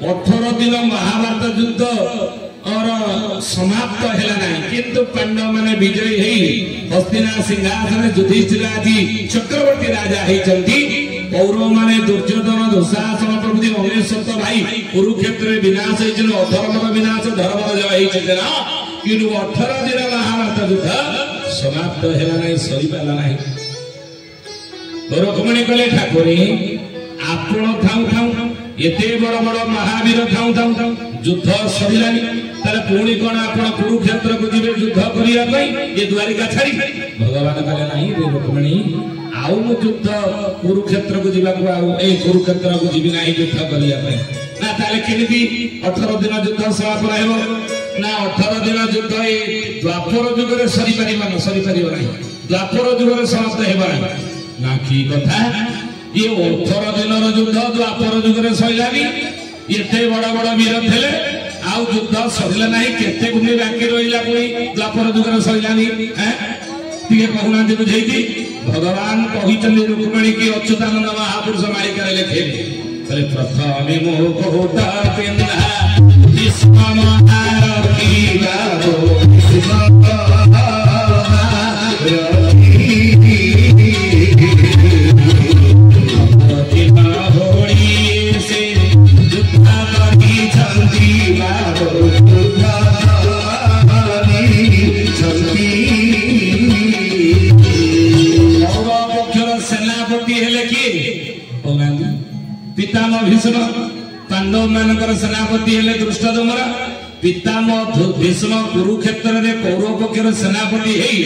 18 दिन महाभारत युद्ध और समाप्त है ना किंतु पांडव माने विजयी है हस्तिना सिंहासन युधिष्ठिर आज चक्रवर्ती राजा होती कौरव माने दुर्योधन दुशासन प्रभृति 19 भाई कुरुक्षेत्र विनाश अधर्मर विनाश धर्मर जय होना किंतु 18 दिन महाभारत युद्ध समाप्त है ना सरी पाला ना रुक्मणी कले ठाकुर आपण थाऊ थाऊ एते बड़ बड़ महावीर थाऊ थाऊ युद्ध सरिलानी ताले पुणी कोन आपण कुरुक्षेत्र को जीवे युद्ध करिया पई ये द्वारिका छाड़ी भगवान कहले नाही रे रुक्मणी आउ मु युद्ध कुरुक्षेत्र को जीवा को आउ ए कुरुक्षेत्र को जीवी नाही युद्ध करिया पई ना ताले केनिदी 18 दिन युद्ध समाप्त हेबो ना 18 दिन युद्ध ए द्वापर युग रे सरी परिबा नाही द्वापर युग रे समाप्त हेबा ना की कथा ये 18 दिन युद्ध द्वापर युग रे सइलानी एते बड़ बड़ वीर थिले आउ युद्ध सरिला नाही केते गुनी बाकी रहिला कोई द्वापर युग रे सइलानी हैं तिके कहूना दे बुझेती भगवान कहितले रुक्मणी की अच्युतानंद महापुरुष मालिका लेखे करे प्रथमे मोह होता पेंदा विश्वम आरती गावो पितामह भीष्म पांडव मानकर सेनापति हेले धृष्टद्युम्न पितामह भीष्म कुरुक्षेत्र रे कौरव पक्षर सेनापति हेई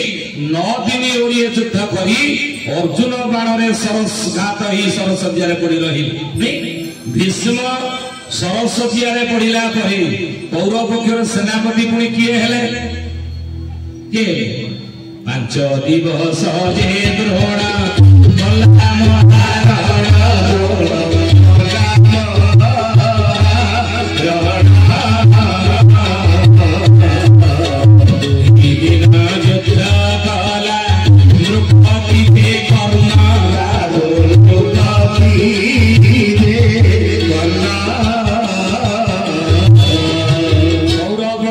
9 दिन ओडिए युद्ध करी अर्जुन बाण रे सरसघात ही सरस्वती रे पड़ी रही भीष्म सरस्वती रे पड़िला परे कौरव पक्षर सेनापति पुणी किए हेले के 5 दिवस जे द्रोण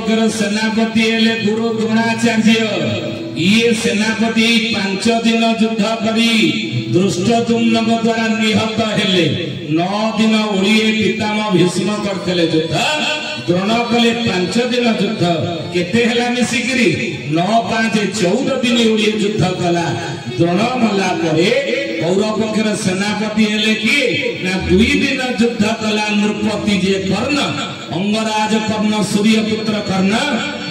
गला सेनापति हेले गुरु द्रोणाचार्य ये सेनापति 5 दिन युद्ध करी धृष्टद्युम्न द्वारा निहत हेले 9 दिन ओडिए पितामह भीष्म करथले युद्ध द्रोण कले 5 दिन युद्ध केते हेला मिसिकरी 9 5 14 दिन ओडिए युद्ध कला द्रोण मला परे कौरव पक्षर सेनापति हेले कि ना 2 दिन युद्ध कला नृपति जे कर्ण अंगराज कर्ण सूर्यपुत्र कर्ण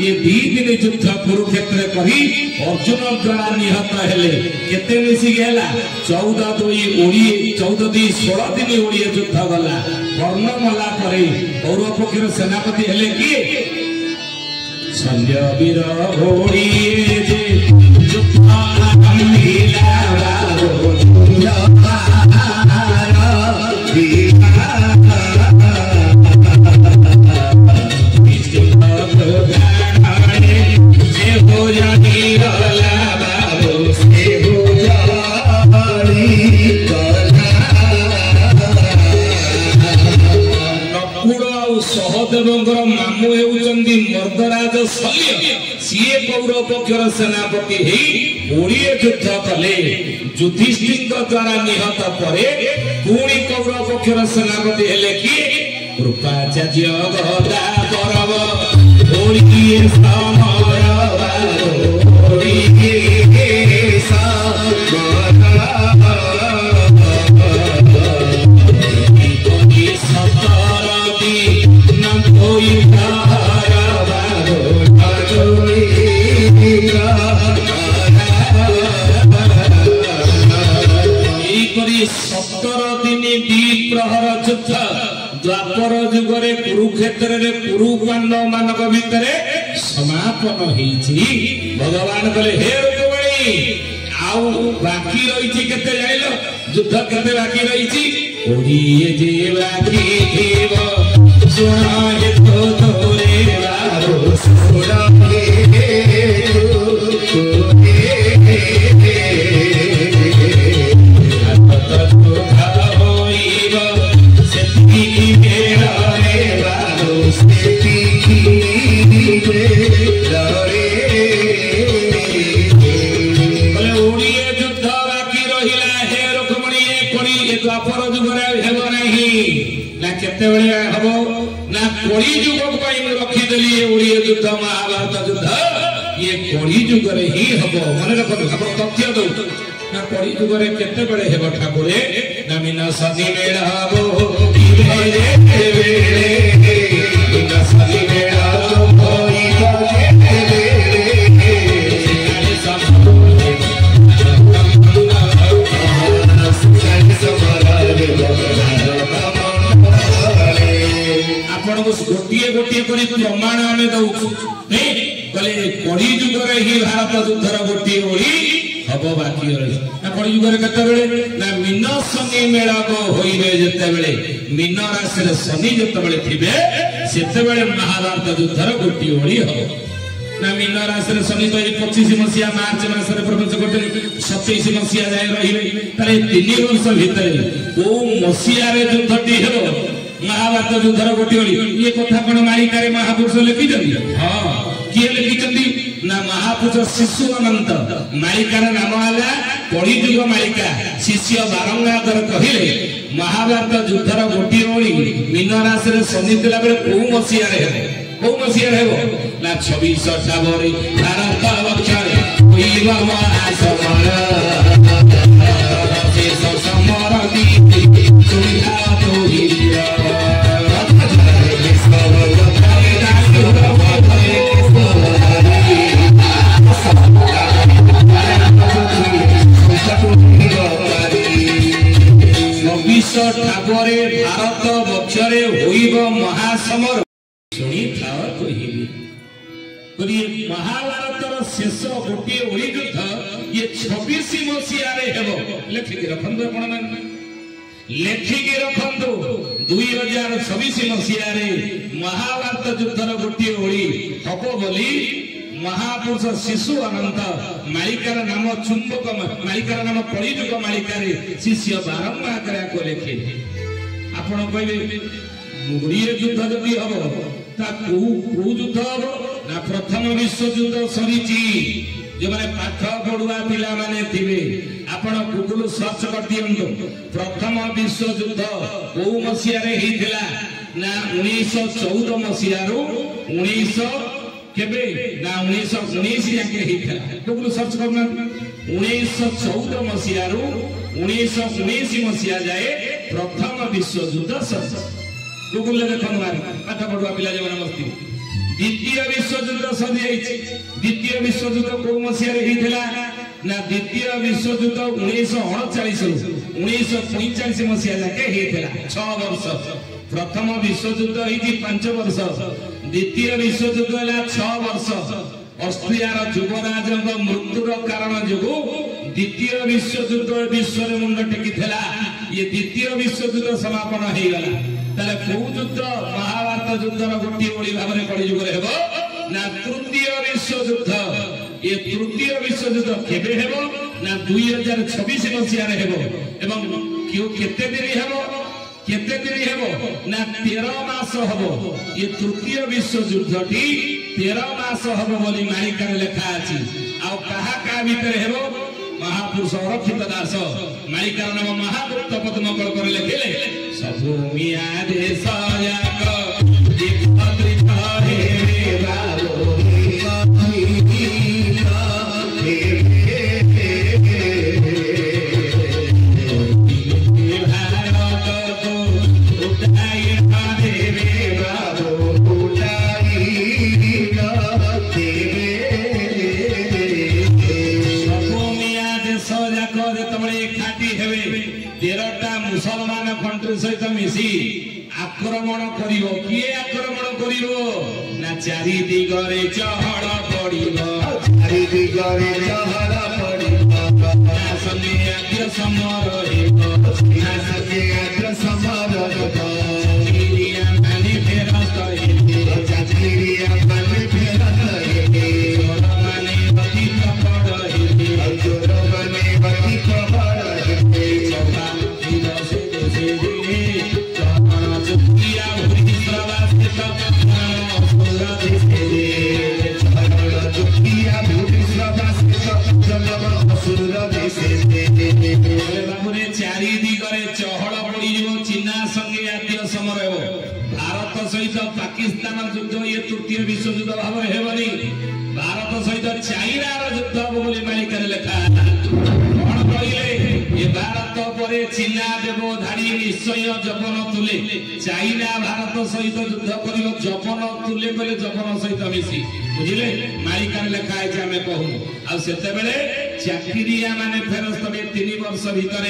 ये 2 दिन युद्ध कुरुक्षेत्र करी अर्जुन द्वारा निहत हेले केते मिसी गेला 14 2 ओडिए 14 2 16 दिन ओडिए युद्ध गला कर्ण मला परे कौरव पक्षर सेनापति हेले कि संजय वीर ओडिए जे युद्ध लीला सहदेवंकर मामू हेउचंदी मर्दराज शल्य सीए कौरव पक्षर सेनापति हेई ओडिए युद्ध कले युधिष्ठिर द्वारा निहत परे पुणी कौरव पक्षर सेनापति हेले कि कृपाचार्य गदा परव ओडिए समर ओडिए द्वापर जुगरे कुरुक्षेत्र रे कुरु पांडव मानक भितरे समापन होईछि भगवान कहले हे रुक्मणी आउ बाकी रहिछि केते जाइलो युद्ध केते बाकी रहिछि ओडिए जे बाकी थीव सुना हे तो तोरे बारो सुना हे केतेबेले हबो ना कली युग पई रखिदेली ओडिय युद्ध महाभारत युद्ध ये कली युग रे ही हबो मन रखो अपन तथ्य दो ना कली युग रे केतेबेले हेबो ठाकुरे ना मीना सदी मेला हबो इबेले बेले मीना सदी मेला हबो इबेले गोटे गोटे प्रमाण आम दे कली युग ही भारत युद्धर गोटे ओली हम बाकी कली युग ना मीन शनि मेलक होइबे जेतेबेले मीन राशि शनि जेतेबेले थिबे सेतेबेले महाभारत युद्धर गोटे ओली हम ना मीन राशि शनि तो 25 मसीहा मार्च मास प्रवेश करते 27 मसीहा जाए रही 3 वर्ष भितर ओ मसीहा युद्धटी हेब महाभारत युद्धर गोटे ओली ये कथा कौन मालिकारे महापुरुष लिखिଛନ୍ତି हाँ किए लिखिଛନ୍ତି ना महापुरुष शिशु अनंत मालिकार नाम है कलियुग मालिका शिष्य बारंगाधर कहले महाभारत युद्धर गोटे ओली मीन राशि शनि थिला बेले को मसीहा ना 26 ठाकुरे भारत वर्षरे होइबा महासमर शेष समर दीति सुविधा तो हिरिया ठाकुरे भारत वर्षरे होइब महासमर सुनी था कहिबी महाभारतर शेष गोटे ओली युद्ध ये 26 मसीहा रे हेबो लेखिक रखंदो कोन लेखिक रखंदो 2026 मसीहा रे महाभारत युद्धर गोटे ओली हबो बोली महापुरुष शिशु अनंत मालिकार नाम चुंबक मालिकार नाम कलियुग मालिकारे शिष्य बारंबार को लेखे आपण कहबे मुड़िए युद्ध जदि हबो ता को युद्ध हबो ना प्रथम विश्व युद्ध सरीची जो माने पाठ पढुआ पिला माने थिबे आपण गूगल सर्च कर दियंतो प्रथम विश्व युद्ध को मसीहा रे हिथिला ना 1914 मसीहा रो 19 केबे ना 1919 जाके हिथिला गूगल सर्च करना 1914 मसीहा रो 1919 मसीहा जाए प्रथम विश्व युद्ध सर्च गूगल देखन मारी पाठ पढुआ पिला जे माने मस्ती द्वितीय विश्व युद्ध सदी आइछि द्वितीय विश्व युद्ध को मसीहा रे हिथिला ना द्वितीय विश्व युद्ध 1939 रो 1945 मसीहा जाके हिथिला 6 वर्ष प्रथम विश्व युद्ध हिथि 5 वर्ष द्वितीय विश्व युद्ध हला 6 वर्ष ऑस्ट्रिया युवराज मृत्युर कारण जो द्वितीय विश्व युद्ध विश्व मुंड टेकिला ये द्वितीय विश्व युद्ध समापन हो गला ताले को युद्ध महाभारत युद्धर गोटे ओली भाव में कलियुग हेबो ना तृतीय विश्व युद्ध ये तृतीय विश्व युद्ध केबे हेबो ना 2026 मसीहा रे हेबो एवं क्यों केते दिन हेबो ना 13 मास हबो ये तृतीय विश्व युद्धटी 13 मास हबो बोली मालिकार लेखा अछि आ कहा का भीतर हेबो महापुरुष रक्षित दास मालिकार नाम महागुप्त पद्मकल कर लिखिले सबु मिया देश याक दीपत्रित हे बालो मुसलमान कंट्री सहित मिसी आक्रमण करिवो किए आक्रमण करिवो ना चारि दिगरे चहड़ पड़िवो चारि दिगरे चहड़ पड़िवो ना संगे आद्य समर हेबो ना संगे आद्य समर हेबो चिड़िया पानी फेरत हेबे चिड़िया पानी फेरत हेबे जोर माने बती पड़ हेबे जोर माने बती पड़ हेबे चौका चारि दिगरे चहड़ पड़ी चिन्ना संगे आद्य समर हेबो भारत सहित पाकिस्तान युद्ध ये तृतीय विश्वयुद्ध भाव हेबनी भारत सहित चाइनार युद्ध हम बोली मालिका लिखा कौन कहले ये भारत पर चीना देव धाड़ी निश्चय जपन तुले चाइना भारत सहित युद्ध कर जपन तुले बोले जपन सहित मिसी बुझिले मालिका लिखा है आम कहूँ आते चाकरिया माने फेरस्त 3 वर्ष भितर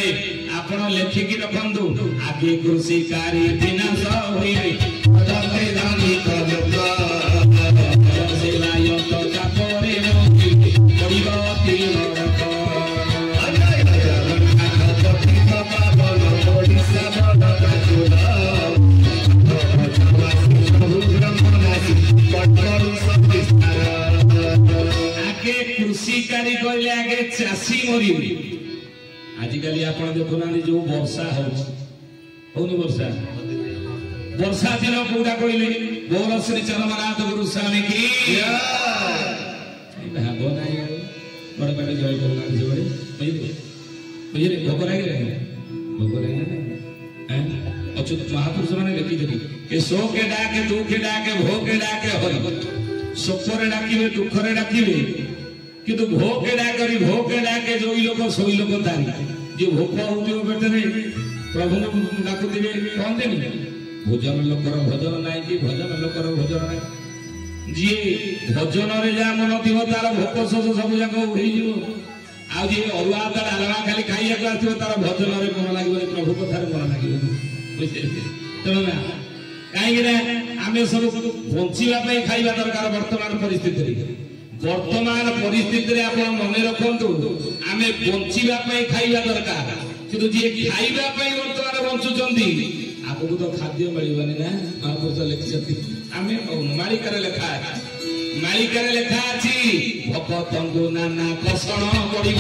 आपण लेखिकी रखु आगे कृषि कार्य विनाश कृषि कार्य कहले आगे चाषी मरी आजिकल आप देखुना जो वर्षा होनी वर्षा वर्षा दिन कौटा कहले गौर श्री चरमनाथ गुरु स्वामी की भाग ना बड़ पाटे जय करना बुझे भोग लगे भोग लगे अच्युत महापुरुष मैंने लिखी सो के डाके दू के डाके भो के डाके हरि सुखरे डाकिबे दुखरे डाकिबे किंतु भोग के डाके जो लोक सोई लोक तारी जो भोक होती पेटे प्रभु डाकुवे कहते भोजन लोकर भोजन नाई कि भजन लोकर भोजन नाई जी भजन जहाँ मन थी तार भोक शोष सब जाक जी अरुआ डालमा खाली खाइया आसो तार भजन मन लगे प्रभु कथार मन लगे तेणु ना कहीं आम सब बचाई खाइबा दरकार वर्तमान परिस्थिति वर्तमान परिस्थिति आप मन रखु आम बचाई खाइबा दरकार कि जी खाइबा वर्तमान बंचुंट आपको तो खाद्य मिलवानी ना महापुरुष लिखिं आम मालिकार लेखा मालिकार लेखा अच्छी भगत नाना कषण पड़ो